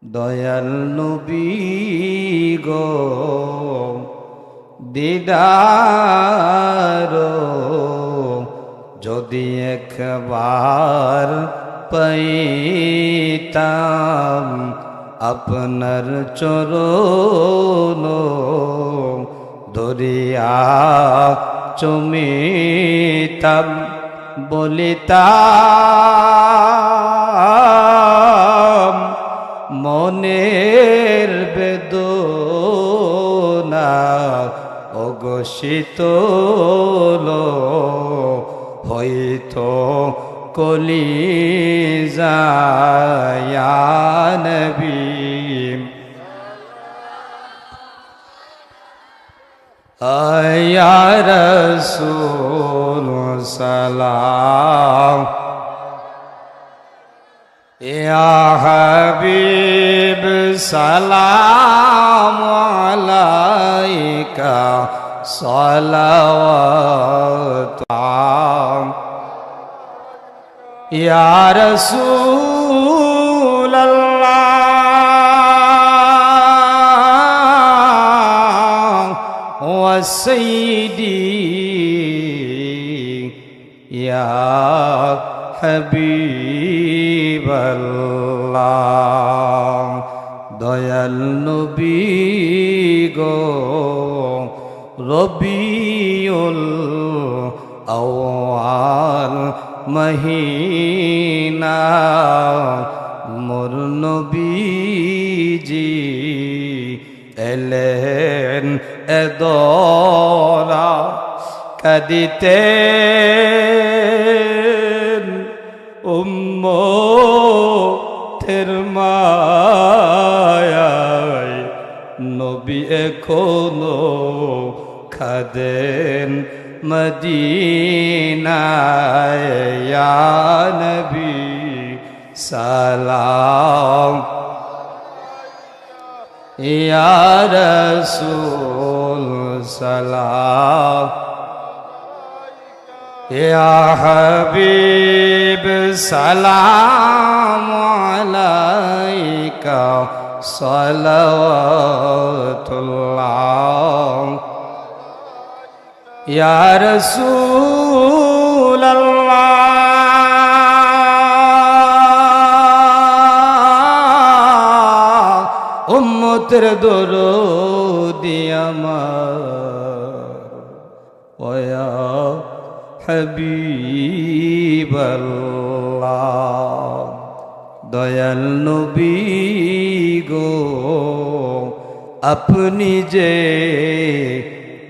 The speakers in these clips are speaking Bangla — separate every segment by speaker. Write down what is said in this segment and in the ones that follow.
Speaker 1: দয়াল নবী গো দিদার যদি একবার পাইতাম আপনার চরণ ধরিয়া চুমিতাম বলিতাম মনের বেদনা অঘোষিতল হইতো কলিজায় ইয়া নবী ইয়া রাসূল সালাম ইয়া হাবিব সালাম আলাইকা সালাওয়াত ইয়া রাসূল আল্লাহ ওয়া সাইয়্যিদি ইয়া হাবিবাল্লাহ দয়াল নবী গো রবিউল আউয়াল মহিনা মোর নবীজি এলেন এদরা কাদিতেন উম্মতের মায়ায় নবী এখনো খাদেন মদিনায় ইয়া নবী সালাম ইয়া রাসূল সালাম ইয়া হাবিব সালাম আলাইকা সালাওয়াতুল্লাহ ইয়া রাসূল আল্লাহ উম্মতের দরদি আমার ওয়া হাবিবাল্লাহ দয়াল নবী গো আপনি যে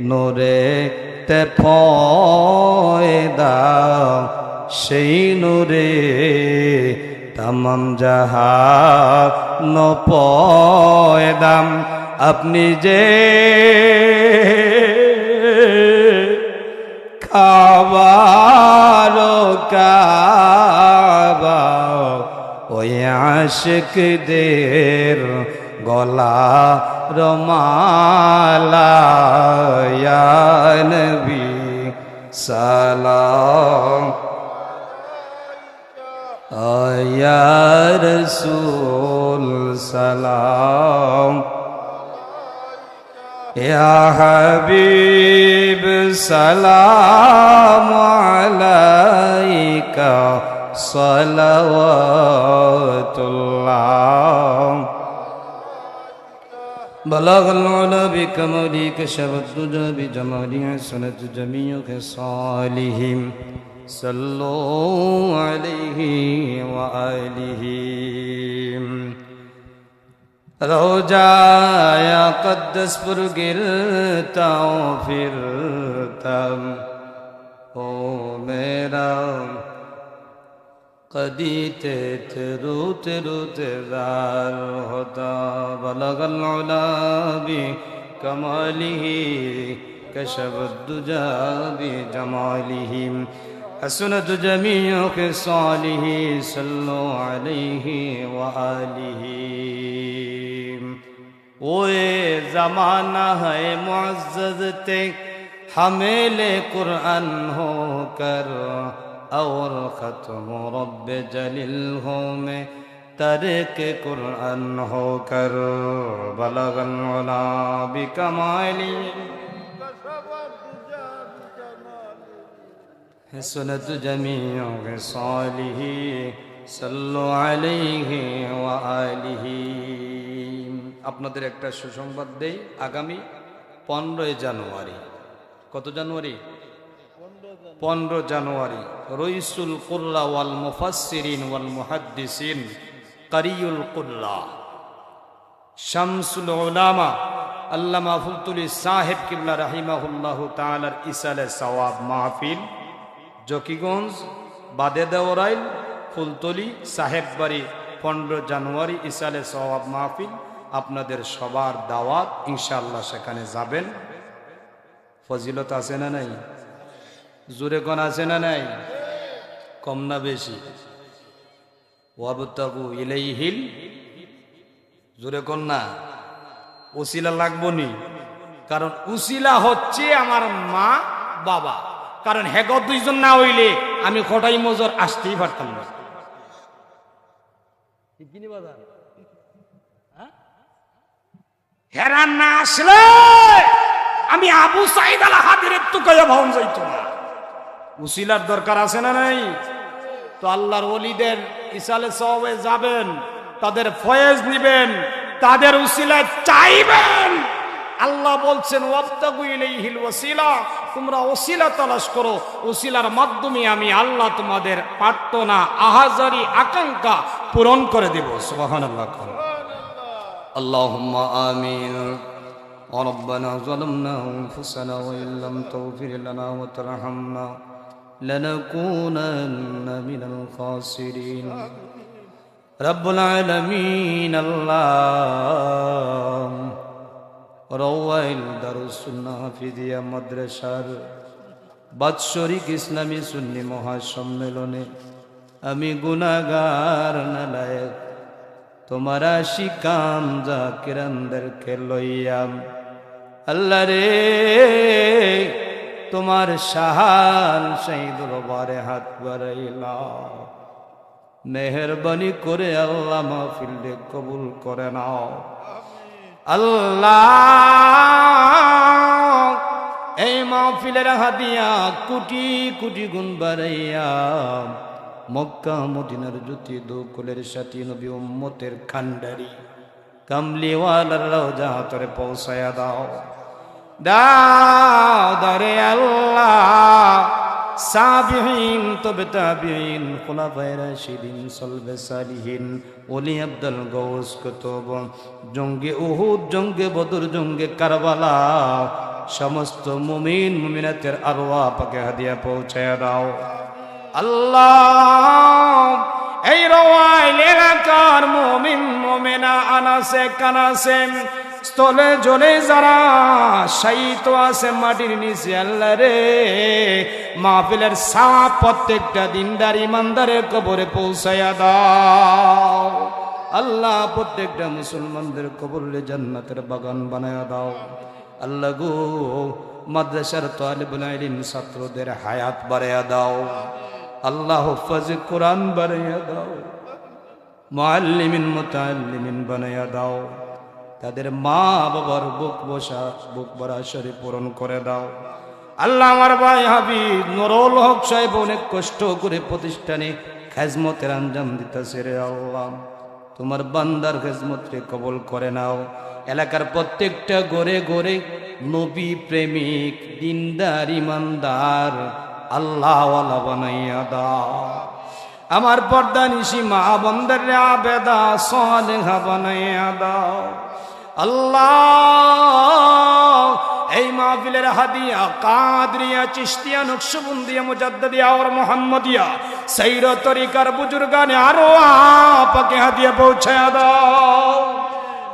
Speaker 1: নূরে তে পয়দা সেই নূরে তামাম জাহান পয়দাম আপনি যে খাবার কাবা ওই আশিকদের গলা রমালা ইয়া নবী সালাম ইয়া রাসূল সালাম ইয়া হাবিব সালাম আলাইকা সালাওয়াতুল্লাহ بلغ العلا بكماله كشف الدجى بجماله حسنت جميع خصالهم صلوا عليه وآله روجا يا قدس پر گرتا ہوں پھرتا او میرا قدیتے روتے روتے دار ہوتا بلغ العلا بکمالہ کشف الدجى بجمالہ حسنت جمیع خصالہ صلو علیہ وآلہ وہ زمانہ ہے معزز تے حامل قرآن ہو کر اور ختم رب جلیل ہو میں तरक कुरान होकर बलगल उला बिकमाली हसनत जमीउ ख़िसालिही सल्लु अलैहि व आलिहि। আপনাদের একটা সুসংবাদ দেই, আগামী 15 জানুয়ারি, কত জানুয়ারি? 15 জানুয়ারি রইসুল কুল্লা ওয়াল মুফাসসিরিন ওয়াল মুহাদ্দিসিন কারিউল কুল্লা শামসুল উলামা আল্লামা ফুলতুলি সাহেব কিবলা রাহিমাহুল্লাহু তাআলার ইসালে সওয়াব মাহফিল, জকিগঞ্জ, বাদে দেওরাইল, ফুলতলি সাহেব বাড়ি, 15 জানুয়ারি ইসালে সওয়াব মাহফিল। আপনাদের সবার দাওয়াত, ইনশাআল্লাহ সেখানে যাবেন। ফজিলত আছে না নাই? জোরে কোন আছে না নাই? কম না বেশি? ওয়াবতাগু ইলাইহিল, জোরে কোন না? উসিলা লাগবো নি? কারণ উসিলা হচ্ছে আমার মা বাবা, কারণ হেগ দুইজন না হইলে আমি খটাই মজর আসতেই পারতাম না। হেরান না আসলে আমি আবু সাইদ আল হাদিরের তুকায়া ভাউন যাইতো না। উসিলার দরকার আছে না নাই? তো আল্লাহর ওলিদের ইসালে সওয়াবে যাবেন, তাদের ফয়েজ নিবেন, তাদের উসিলায় চাইবেন। আল্লাহ বলছেন ওয়াবতাগু ইলাইহিল ওয়াসিলা, তোমরা ওসিলা তালাশ করো, ওসিলার মাধ্যমে আমি আল্লাহ তোমাদের প্রার্থনা, আহাজারি, আকাঙ্ক্ষা পূরণ করে দেব। সুবহানাল্লাহ। আল্লাহুম্মা আমিন। ربنا ظلمنا أنفسنا وإن لم تغفر لنا وترحمنا لنكونن من الخاسرين। رب العالمين আল্লাহ রওয়াইল দারুসুন্নাহ হাফিজিয়া মাদ্রাসার বাৎসরিক ইসলামী সুন্নি মহাসম্মেলনে আমি গুনাহগার নালায়েক তোমার আশিকান জাকিরানদেরকে লইয়া আল্লাহ রে তোমার শাহান সেই দরবারে হাত বাড়াইলাম। মেহেরবানি করে আল্লাহ মাহফিলকে কবুল করে নাও। আল্লাহ এই মাহফিলের হাদিয়া কোটি কোটি গুণ বাড়াইয়া মক্কা মদিনার জ্যোতি দোকুলের সাথী নবী উম্মতের খান্ডারি কামলিওয়ালার রওজা তরে পৌঁছায়া দাও। দাও দরে আল্লাহ সাবিহিন তবে তাবিঈন খুলাফায়ে রাশিদিন সলবে সালিহিন ওলি আব্দুল গৌস কুতুব জঙ্গে উহুদ জঙ্গে বদর জঙ্গে কারবালা সমস্ত মুমিন মুমিনাতের আরওয়াহ পাকে হাদিয়া পৌঁছায়া দাও। আল্লাহ এই রওয়াইল এলাকার মুমিন মুমিনা আনাসে কানাসে স্থলে জলে যারা শায়িত আছে মাটির নিচে আল্লাহ রে মাহফিলের সাপ প্রত্যেকটা দিনদার ইমানদারের কবরে পৌঁছায়া দাও। আল্লাহ প্রত্যেকটা মুসলমানদের কবরে জান্নাতের বাগান বানায়া দাও। আল্লাহ গো মাদ্রাসার তালিবুল ইলম ছাত্রদের হায়াত বাড়ায়া দাও। আল্লাহ হুফাজ কোরআন বানায়া দাও, মুআল্লিমিন মুতাআল্লিমিন বানায়া দাও। তাদের মা বাবার বুক ভরা শরীর পূরণ করে দাও। আল্লাহ আমার ভাই হাবিব নুরুল হক সাহেব অনেক কষ্ট করে প্রতিষ্ঠানে খেজমতের আঞ্জাম দিতেছে রে আল্লাহ, তোমার বান্দার খেজমতকে কবুল করে নাও। এলাকার প্রত্যেকটা ঘরে ঘরে নবী প্রেমিক দিনদার ইমানদার আল্লাহওয়ালা বানাইয়া দাও। আমার পর্দা নিশি মা বন্দের আবেদা সালেহা বানাইয়া দাও। আল্লাহ এই মাহফিলের হাদিয়া কাদরিয়া চিশতিয়া নকশবন্দিয়া মুজাদ্দিদিয়া আর মুহাম্মদিয়া সাইর তরিকার বুজুর্গানে আরো পাকে হাদিয়া পৌঁছায়া দাও।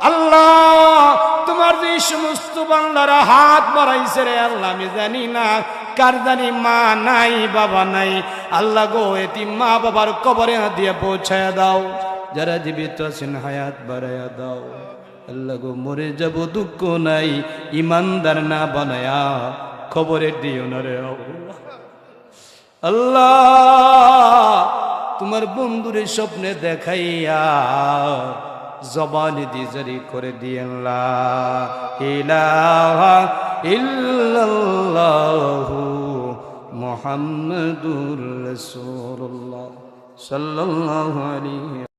Speaker 1: আল্লাহ তোমার যে সমস্ত বান্দারা হাত বাড়াইছে রে আল্লাহ আমি জানি না কার জানি মা নাই বাবা নাই। আল্লাহ গো এতিম মা বাবার কবরে হাদিয়া পৌঁছায়া দাও। যারা জীবিত আছেন হায়াত বাড়াইয়া দাও। আল্লাহ গো মরে যাব দুঃখ নাই, ইমানদার না বানায়া খবরে দিও না রে আল্লাহ। তোমার বন্ধুরে স্বপ্নে দেখাইয়া জবান দিয়ে জারি করে দিয়েন লা ইলাহা ইল্লাল্লাহু মুহাম্মাদুর রাসূলুল্লাহ সাল্লাল্লাহু আলাইহি